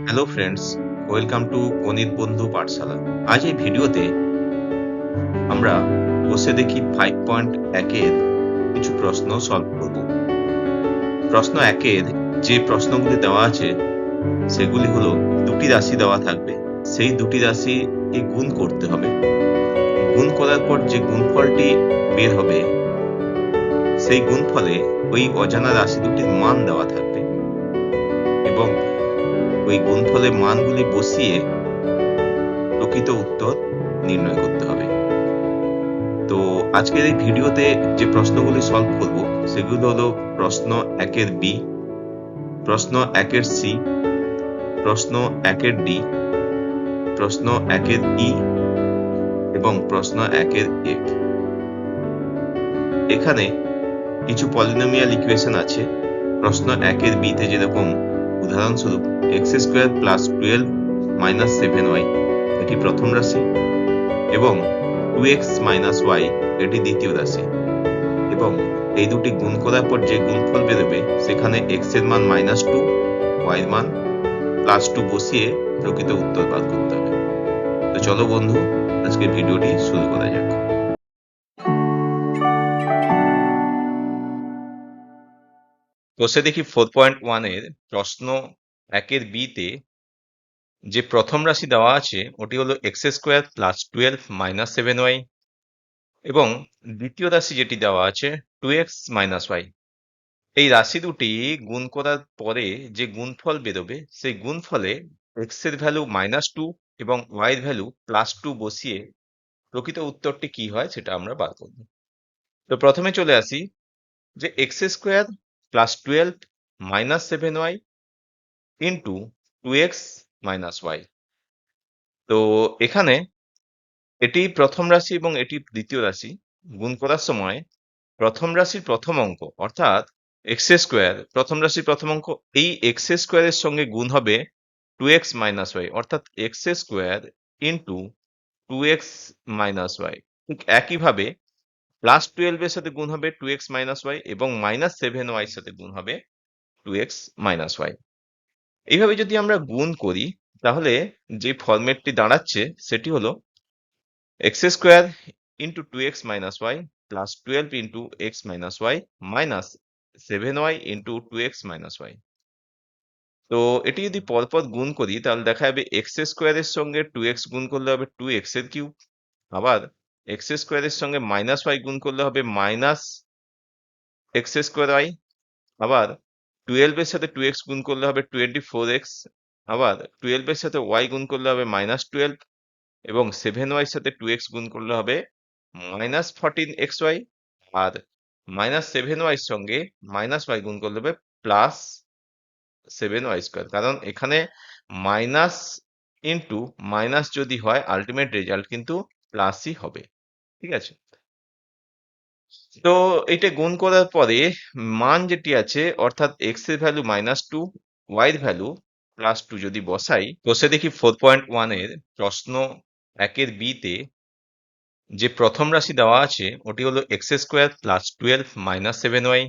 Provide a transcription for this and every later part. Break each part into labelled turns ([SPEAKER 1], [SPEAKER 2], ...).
[SPEAKER 1] Hello friends, welcome to গণিত বন্ধু পাঠশালা। আজ এই ভিডিওতে আমরা বসে দেখি 5.1 এর কিছু প্রশ্ন সলভ করব। প্রশ্ন 1 এর যে প্রশ্নগুলি দেওয়া আছে সেগুলি হলো দুটি রাশি দেওয়া থাকবে, সেই দুটি রাশিকে গুণ করতে হবে। গুণ করার পর যে গুণফলটি বের হবে সেই গুণফলে ওই অজানা রাশি দুটির মান দেওয়া থাকবে এবং ওই গুণফলের মানগুলি বসিয়ে প্রকৃত উত্তর নির্ণয় করতে হবে। তো আজকের এই ভিডিওতে যে প্রশ্নগুলি সলভ করব সেগুলো হলো প্রশ্ন 1 এর বি, প্রশ্ন 1 এর সি, প্রশ্ন 1 এর ডি, প্রশ্ন 1 এর ই এবং প্রশ্ন 1 এর এফ। এখানে কিছু পলিনোমিয়াল ইকুয়েশন আছে। প্রশ্ন 1 এর বিতে যেরকম উদাহরণস্বরূপ x² + 12 - 7y এটি প্রথম রাশি এবং 2x - y এটি দ্বিতীয় রাশি এবং এই দুটি গুণ করার পর যে গুণফল বেরোবে সেখানে x এর মান -2, y এর মান +2 বসিয়ে প্রকৃত উত্তর বার করতে হবে। তো চলো বন্ধু, আজকের ভিডিওটি শুরু করা যাক। বসে দেখি 4.1 এর প্রশ্ন 1 এর বি তে যে প্রথম রাশি দেওয়া আছে ওটি হলো x² + 12 - 7y এবং দ্বিতীয় রাশি যেটি দেওয়া আছে 2x - y। এই রাশি দুটি গুণ করার পরে যে গুণফল বেরোবে সেই গুণফলে x এর ভ্যালু -2 এবং y এর ভ্যালু +2 বসিয়ে প্রকৃত উত্তরটি কি হয় সেটা আমরা বার করব। তো প্রথমে চলে আসি যে x² + 12 - 7y into 2x - y। তো এখানে এটি প্রথম রাশি এবং এটি দ্বিতীয় রাশি। গুণ করার সময় প্রথম রাশির প্রথম অঙ্ক অর্থাৎ x² প্রথম রাশির প্রথম অঙ্ক, এই x² এর সঙ্গে গুণ হবে 2x - y অর্থাৎ x² ইন্টু 2x - y। ঠিক একইভাবে +12 এর সাথে গুণ হবে 2x - y এবং -7y এর সাথে গুণ হবে 2x - y। এইভাবে যদি আমরা গুণ করি তাহলে যে ফরম্যাটটি দাঁড়াচ্ছে সেটি হলো x² into 2x minus y plus 12 into x minus y minus 7y into 2x minus y। তো এটি যদি পরপর গুণ করি তাহলে দেখা যাবে x² এর সঙ্গে 2x গুণ করলে হবে 2x এর কিউব, আবার x² এর সঙ্গে -y গুণ করলে হবে -x²y, আবার 12 এর সাথে 2x গুণ করলে হবে 24x, আবার 12 এর সাথে y গুণ করলে হবে -12 এবং 7y এর সাথে 2x গুণ করলে হবে -14xy, আর -7y এর সঙ্গে -y গুণ করলে হবে +7y²। কারণ এখানে মাইনাস ইনটু মাইনাস যদি হয় আল্টিমেট রেজাল্ট কিন্তু প্লাসই হবে। ঠিক আছে? তো এটা গুণ করার পরে মান যেটি আছে অর্থাৎ x এর ভ্যালু -2, y এর ভ্যালু +2 যদি বসে দেখি 4.1 এর প্রশ্ন 1 এর বি তে যে প্রথম রাশি দেওয়া আছে ওটি হলো x² + 12 - 7y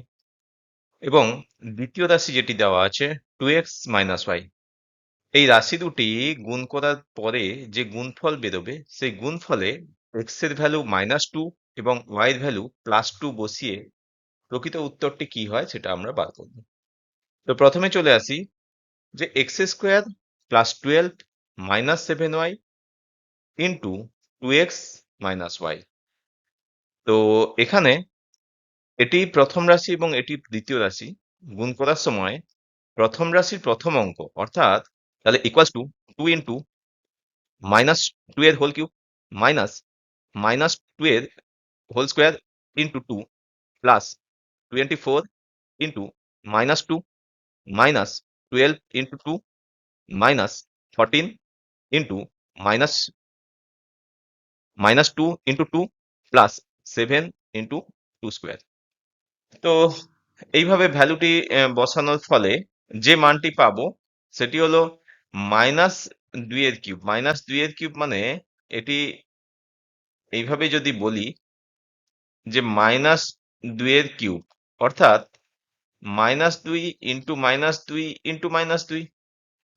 [SPEAKER 1] এবং দ্বিতীয় রাশি যেটি দেওয়া আছে 2x - y। এই রাশি দুটি গুণ করার পরে যে গুণফল বেরোবে সেই গুণফলে x এর ভ্যালু -2 এবং y এর ভ্যালু +2 বসিয়ে প্রকৃত উত্তরটি কি হয় সেটা আমরা বার করব। তো প্রথমে চলে আসি যে x² + 12 - 7y into 2x - y। তো এখানে এটি প্রথম রাশি এবং এটি দ্বিতীয় রাশি। গুণ করার সময় প্রথম রাশির প্রথম অঙ্ক অর্থাৎ তাহলে ইকুয়ালস টু 2 ইনটু -2 এর হোল কিউব মাইনাস -2 এর whole square into 2 plus 24 into -2 minus 12 into 2 minus 14 into minus -2 into 2 plus 7 into 2 square. তো এইভাবে ভ্যালুটি বসানোর ফলে যে মানটি পাবো সেটি হলো -2 এর কিউব। -2 এর কিউব মানে এটি এইভাবে যদি বলি যে -2 এর কিউব অর্থাৎ -2 ইনটু -2 ইনটু -2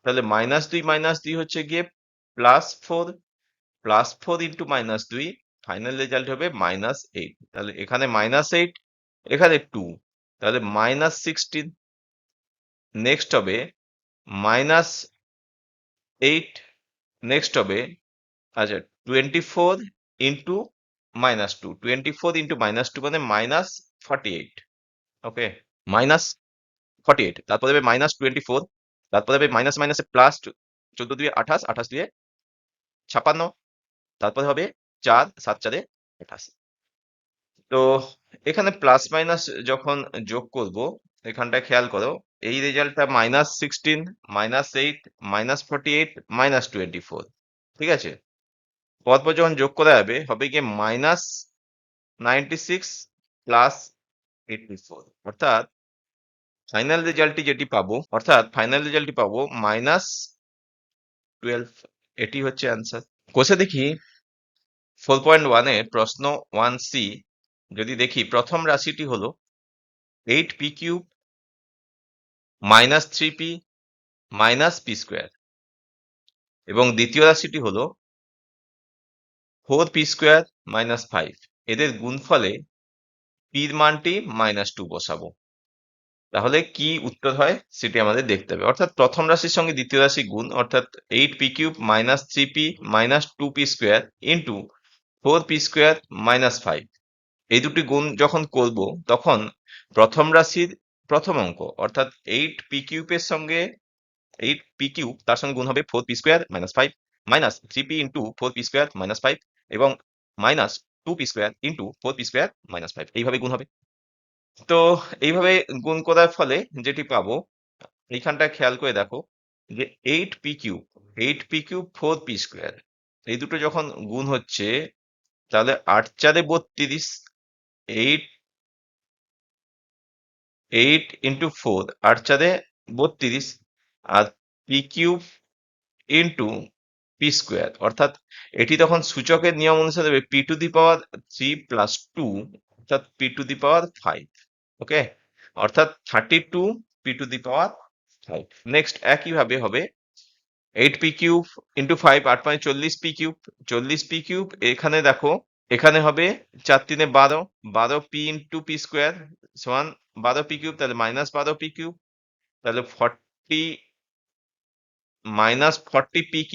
[SPEAKER 1] তাহলে -2 হচ্ছে গিয়ে +4 ইন্টু -2 ফাইনাল রেজাল্ট হবে -8। তাহলে এখানে -8, এখানে 2, তাহলে -16। নেক্সট হবে -8, নেক্সট হবে আচ্ছা 24 ইন্টু -2, 24 ইন্টু -2 মানে -48। ওকে, -48, তারপরে হবে -24, তারপরে হবে মাইনাস মাইনাসে প্লাস, 14 দুয়ে 28, 28 দুয়ে 56, তারপরে হবে 4, 7 4-এ 28। তো এখানে প্লাস মাইনাস যখন যোগ করব, এখানটায় খেয়াল করো, এই রেজাল্টটা -16, -8, -48, -24। ঠিক আছে, পরপর যখন যোগ করা যাবে হবে গিয়ে -96 প্লাস 84, ফাইনাল রেজাল্টটি পাবো -12। এটি হচ্ছে অ্যান্সার। কোষে দেখি 4.1 এর প্রশ্ন 1C, যদি দেখি প্রথম রাশিটি হলো 8p³ -3p -p² এবং দ্বিতীয় রাশিটি হলো 4p² -5। এদের গুণফলে পির মানটি -2 বসাবো। তাহলে কি উত্তর হয় সেটি আমাদের দেখতে হবে। অর্থাৎ প্রথম রাশির সঙ্গে দ্বিতীয় রাশি গুণ, অর্থাৎ 8p³ -3p -2p² into 4p² -5, এই দুটি গুণ যখন করব তখন প্রথম রাশির প্রথম অঙ্ক অর্থাৎ 8p³ এর সঙ্গে 8p³ তার সঙ্গে গুণ হবে 4p² -5 -3p ইন্টু 4p² -5 এবং -2p² ইন্টু 4p² -5, এইভাবে গুণ হবে। তো এইভাবে গুণ করার ফলে যেটি পাবো, এইখানটায় খেয়াল করে দেখো যে 8p³ 4p², এই দুটো যখন গুণ হচ্ছে তাহলে 8 4-এ 32, 8 ইন্টু 4, 8 4-এ 32, আর p³ ইন্টু p², অর্থাৎ এটি তখন সূচকের নিয়ম অনুসারে হবে p⁻³ প্লাস 2, অর্থাৎ p⁵। ওকে, অর্থাৎ 32 p⁵। নেক্সট একইভাবে হবে 8p³ ইন্টু 5, 8 5 40p³, 40p³ এখানে দেখো, এখানে হবে 4 3-এ 12, 12p ইন্টু p² সমান 12p³, তাহলে -12p³, তাহলে 40 -40p³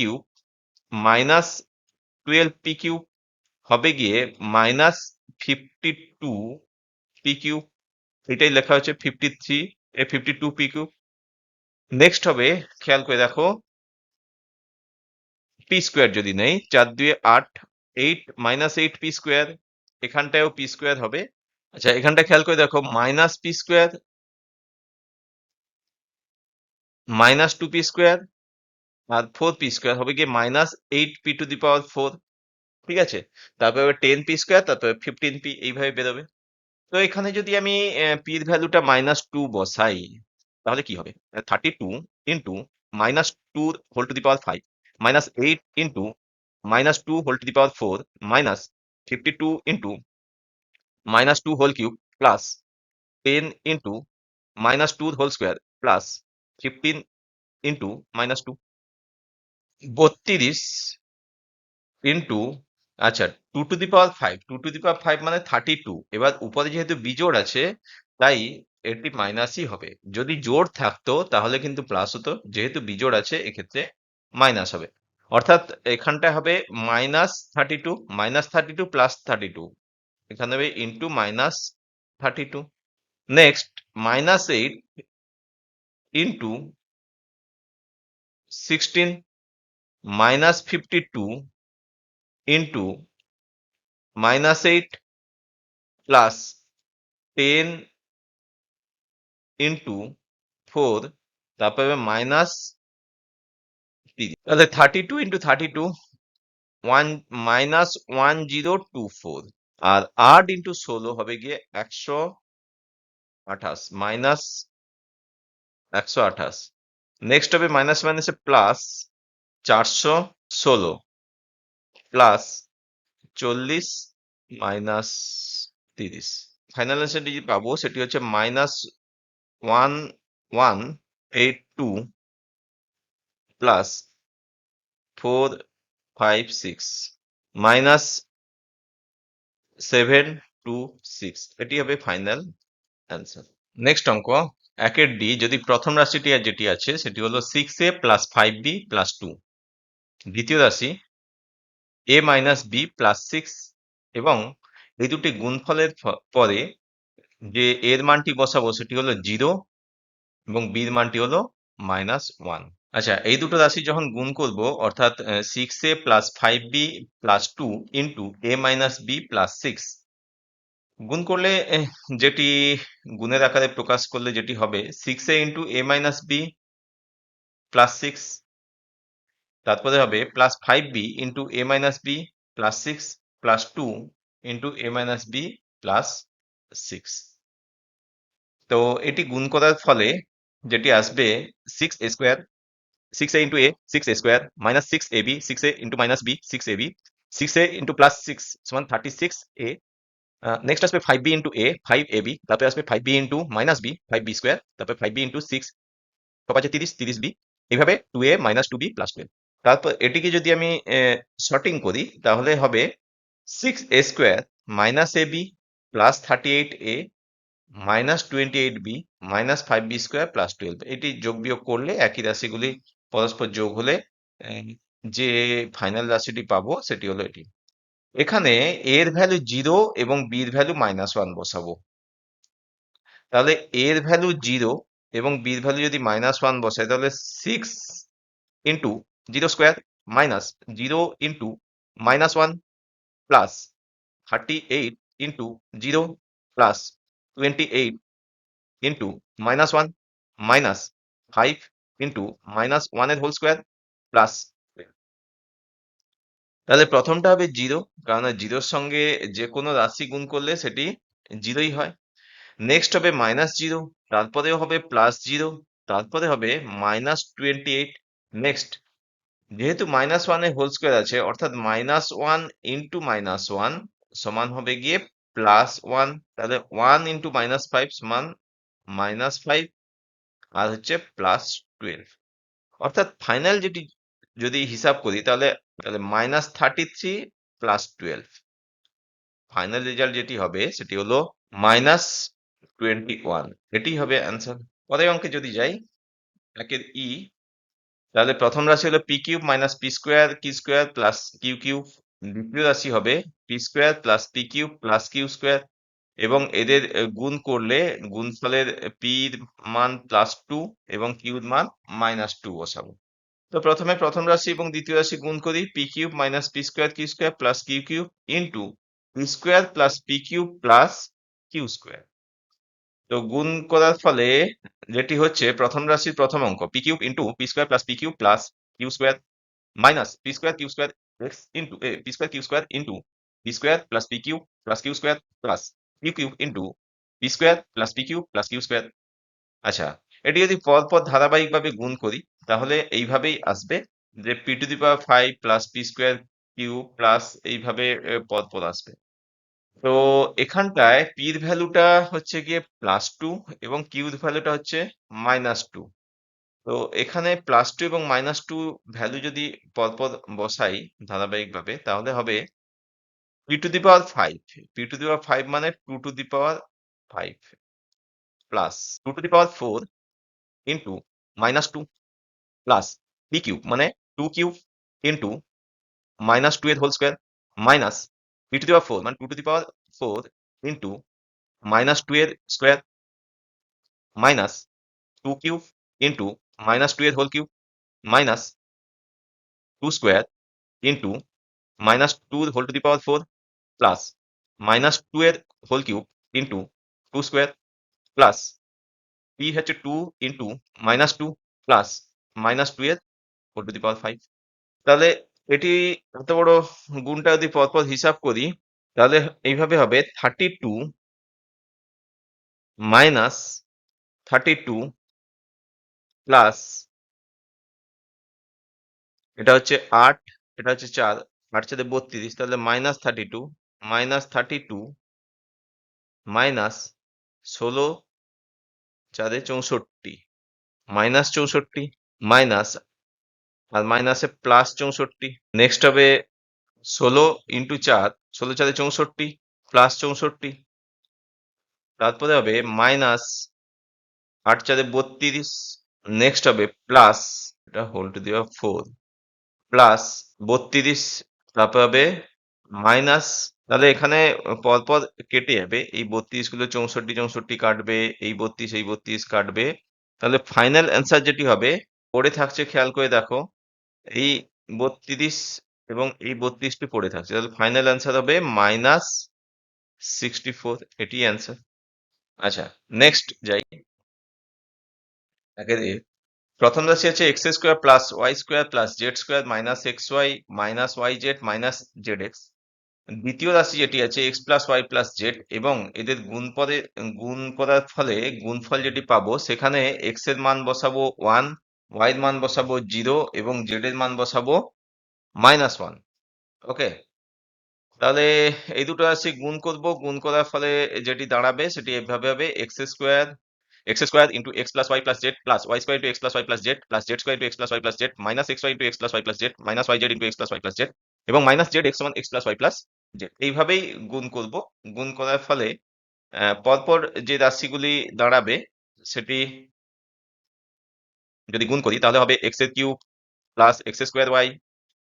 [SPEAKER 1] -12p³ হবে গিয়ে -52p³, এটাই লেখা হচ্ছে 53 এ 52p³। নেক্সট হবে, খেয়াল করে দেখো, p² যদি নেই, 4 2-এ 8, 8 -8p², এখানটায়ও p² হবে। আচ্ছা, এখানটা খেয়াল করে দেখো, -p² -2p² আর 4p² হবে গিয়ে -8p⁴। ঠিক আছে, তারপরে 10p², তারপরে 15p, এইভাবে বেরোবে। তো এখানে যদি আমি p-র ভ্যালুটা -2 বসাই তাহলে কি হবে? 32 into -2^5 -8 into -2^4 -52 into -2^3 plus 10 into -2^2 plus 15 into -2, 32 into, আচ্ছা 2^5 মানে 32। এবার উপরে যেহেতু বিজোড় আছে তাই এটি মাইনাসই হবে। যদি জোড় থাকতো তাহলে কিন্তু প্লাস হতো, যেহেতু বিজোড় আছে এক্ষেত্রে মাইনাস হবে। অর্থাৎ এখানটা হবে -32 প্লাস 32, এখানে হবে into -32। Next -8 into 16 -52 into -8 plus 10 into 4, তারপরে -30, তাহলে 32 ইন্টু 32 -1024, আর 8 ইন্টু 16 হবে গিয়ে 128 -128। নেক্সট হবে মাইনাস মাইনাসে প্লাস 416 প্লাস 40 -30। ফাইনাল অ্যান্সার যেটি পাবো সেটি হচ্ছে -1182 প্লাস 4 5 6 মাইনাস 7 2 6, এটি হবে ফাইনাল অ্যান্সার। নেক্সট অঙ্ক, একের ডি যদি প্রথম রাশিটি যেটি আছে সেটি হলো 6a প্লাস 5b প্লাস 2, দ্বিতীয় রাশি a মাইনাস b প্লাস 6, এবং এই দুটি গুণফলের পরে যে এর মানটি বসাবো সেটি হলো 0 এবং বির মানটি হলো -1। আচ্ছা, এই দুটো রাশি যখন গুণ করব অর্থাৎ 6a plus 5b plus 2 into a minus b plus 6 গুণ করলে যেটি গুণের আকারে প্রকাশ করলে যেটি হবে 6a into a minus b plus 6, তারপরে হবে plus 5b into a minus b plus 6 plus 2 into a minus b plus 6। তো এটি গুণ করার ফলে যেটি আসবে 6a square, 6a into a 6a square minus 6ab 6a into minus b 6ab 6a into plus 6 সমান 36a। নেক্সট আসবে 5b into a 5ab, তারপরে আসবে 5b into minus b 5b square, তারপরে 5b into 6 কত আছে 30 30b, এইভাবে 2a minus 2b plus 12। তারপর এটিকে যদি আমি শর্টিং করি তাহলে হবে 6a square minus ab plus 38a minus 28b minus 5b square plus 12। এটি যোগ বিয়োগ করলে একই রাশিগুলি পরস্পর যোগ হলে যে ফাইনাল রাশিটি পাবো সেটি হলো এটি। এখানে এর ভ্যালু 0 এবং বির ভ্যালু -1 বসাবো। তাহলে এর ভ্যালু 0 এবং বির ভ্যালু যদি -1 বসাই তাহলে 6 into 0 square minus 0 into -1 plus 38 into 0 plus 28 into -1 minus 5 into -1 এর হোল স্কোয়ার প্লাস। তাহলে প্রথমটা হবে 0, কারণ 0-র সঙ্গে যে কোনো রাশি গুণ করলে সেটি 0ই হয়। নেক্সট হবে -0, তারপরে হবে +0, তারপরে হবে -28। নেক্সট যেহেতু -1 এর হোল স্কোয়ার আছে অর্থাৎ -1 ইন্টু -1 সমান হবে গিয়ে +1, তাহলে 1 ইন্টু -5 সমান -5 আর হচ্ছে +12। অর্থাৎ ফাইনাল যেটি যদি হিসাব করি তাহলে -33 +12, ফাইনাল রেজাল্ট যেটি হবে সেটি হলো -21। এটি হবে অ্যান্সার। পরের অঙ্কে যদি যাই, একের ই, তাহলে প্রথম রাশি হলো P cube minus P square Q square plus Q cube, দ্বিতীয় রাশি হবে P square plus P cube plus Q square, এবং এদের গুণ করলে গুণফলের পির মান +2 এবং কিউর মান -2 বসাবো। তো প্রথমে প্রথম রাশি এবং দ্বিতীয় রাশি গুণ করি, P cube minus P square Q square plus Q cube into P square plus P cube plus Q square. তো গুণ করার ফলে যেটি হচ্ছে প্রথম রাশির প্রথম অঙ্ক P cube into P square plus P cube plus Q square minus P square Q square X into P square Q square into P square plus P cube plus Q square plus Q cube into P square plus P cube plus Q square. আচ্ছা, এটি যদি পরপর ধারাবাহিকভাবে গুণ করি তাহলে এইভাবেই আসবে যে P to the power 5 plus P square Q plus এইভাবে পরপর আসবে। তো এখানটায় পির ভ্যালুটা হচ্ছে গিয়ে +2 এবং কিউর ভ্যালুটা হচ্ছে -2। তো এখানে +2 এবং -2 ভ্যালু যদি পরপর বসাই ধারাবাহিকভাবে তাহলে হবে P to the power 5, P to the power 5 মানে 2 to the power 5 plus 2 to the power 4 into -2 plus P cube মানে 2 কিউব ইন্টু -2 এর whole square minus P to the power 4 মানে 2 টু দি পাওয়ার 4 ইন্টু -2 এর square minus 2 cube into -2 এর whole cube minus 2 square into -2 whole to the power 4 plus -2 এর whole cube into 2 square plus P হচ্ছে 2 into -2 plus -2 এর whole to the power 5। তাহলে এটি এত বড় গুণটা যদি পরপর হিসাব করি তাহলে এইভাবে হবে 32 মাইনাস 32 প্লাস এটা হচ্ছে 8, এটা হচ্ছে 4, 8 4 32, তাহলে -32 -32 মাইনাস 16 4 64 -64 মাইনাস আর মাইনাসে প্লাস 64। নেক্সট হবে 16 ইন্টু 4, 16 4 64 প্লাস 64। তারপরে হবে মাইনাস 8 4 32। নেক্সট হবে প্লাস, এটা whole to the power 4 plus 32। তারপর হবে মাইনাস, তাহলে এখানে পরপর কেটে যাবে, এই 32 গুলো 64 64 কাটবে, এই 32 এই 32 কাটবে। তাহলে ফাইনাল অ্যান্সার যেটি হবে পড়ে থাকছে, খেয়াল করে দেখো, এই 32 এবং এই 32টি পড়ে থাকছে, তাহলে ফাইনাল অ্যান্সার হবে -64, এটি অ্যান্সার। আচ্ছা, নেক্সট যাই। একে দিয়ে প্রথম রাশি আছে X square plus Y square plus Z square minus X Y minus Y Z minus Z X. দ্বিতীয় রাশি যেটি আছে X plus Y plus Z, এবং এদের গুণ করার ফলে গুণফল যেটি পাবো সেখানে এক্স এর মান বসাবো 1, ওয়াই এর মান বসাবো 0 এবং জেড এর মান বসাবো -1। ওকে, তাহলে এই দুটো রাশি গুণ করব, গুণ করার ফলে যেটি দাঁড়াবে সেটি এভাবে হবে x square into X plus Y plus Z plus Y square into X plus Y plus Z plus Z square into X plus Y plus Z minus X Y into X plus Y plus Z minus Y Z into X plus Y plus Z এবং minus Z X সমান X plus Y plus Z. এইভাবেই গুণ করব। গুণ করার ফলে পরপর যে রাশিগুলি দাঁড়াবে সেটি যদি গুণ করি তাহলে হবে এক্স এর cube plus X square Y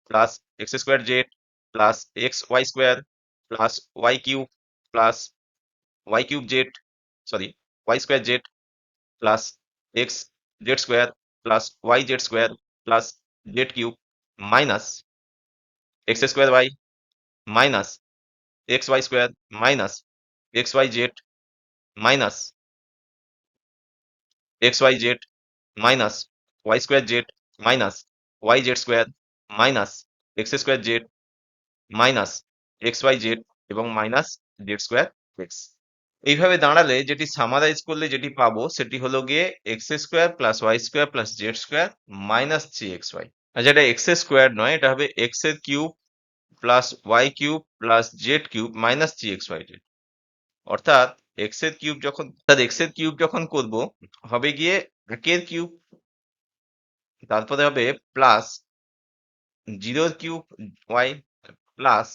[SPEAKER 1] plus X square Z plus X Y square plus Y cube plus Y cube Z, sorry, Y square Z plus X Z square plus Y Z square plus Z cube minus X square Y minus X Y square minus X Y Z minus X Y Z minus Y square Z minus Y Z square minus X square Z minus X Y Z এবং minus Z square x. এইভাবে দাঁড়ালে যেটি summarise করলে যেটি পাবো সেটি হলো গিয়ে X square plus Y square plus Z square minus 3xy। আচ্ছা, এটা এক্স স্কোয়ার নয়, এটা হবে এক্স এর cube plus Y cube plus Z cube minus 3xy Z. অর্থাৎ এক্স এর কিউব যখন করব হবে গিয়ে একের কিউব, তারপরে হবে প্লাস 0 এর cube Y plus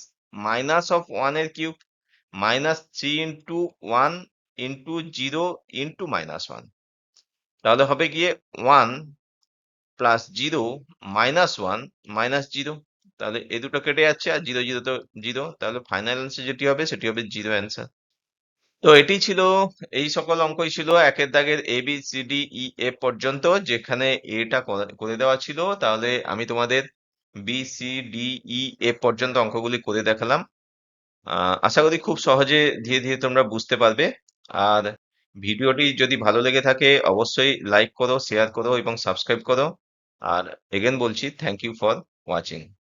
[SPEAKER 1] minus of 1 এর cube minus 3 into 1 into 0 into -1। তাহলে হবে গিয়ে 1 প্লাস 0 -1 -0। তাহলে এই দুটো কেটে যাচ্ছে আর 0 0 তো 0, তাহলে ফাইনাল অ্যান্সার যেটি হবে সেটি হবে 0 অ্যান্সার। তো এটি ছিল, এই সকল অঙ্কই ছিল একের দাগের A B C D E F পর্যন্ত, যেখানে এটা করে দেওয়া ছিল। তাহলে আমি তোমাদের B C D E F পর্যন্ত অঙ্কগুলি করে দেখালাম। আশা করি খুব সহজে ধীরে ধীরে তোমরা বুঝতে পারবে। আর ভিডিওটি যদি ভালো লেগে থাকে অবশ্যই লাইক করো, শেয়ার করো এবং সাবস্ক্রাইব করো। আর এগেন বলছি, থ্যাংক ইউ ফর ওয়াচিং।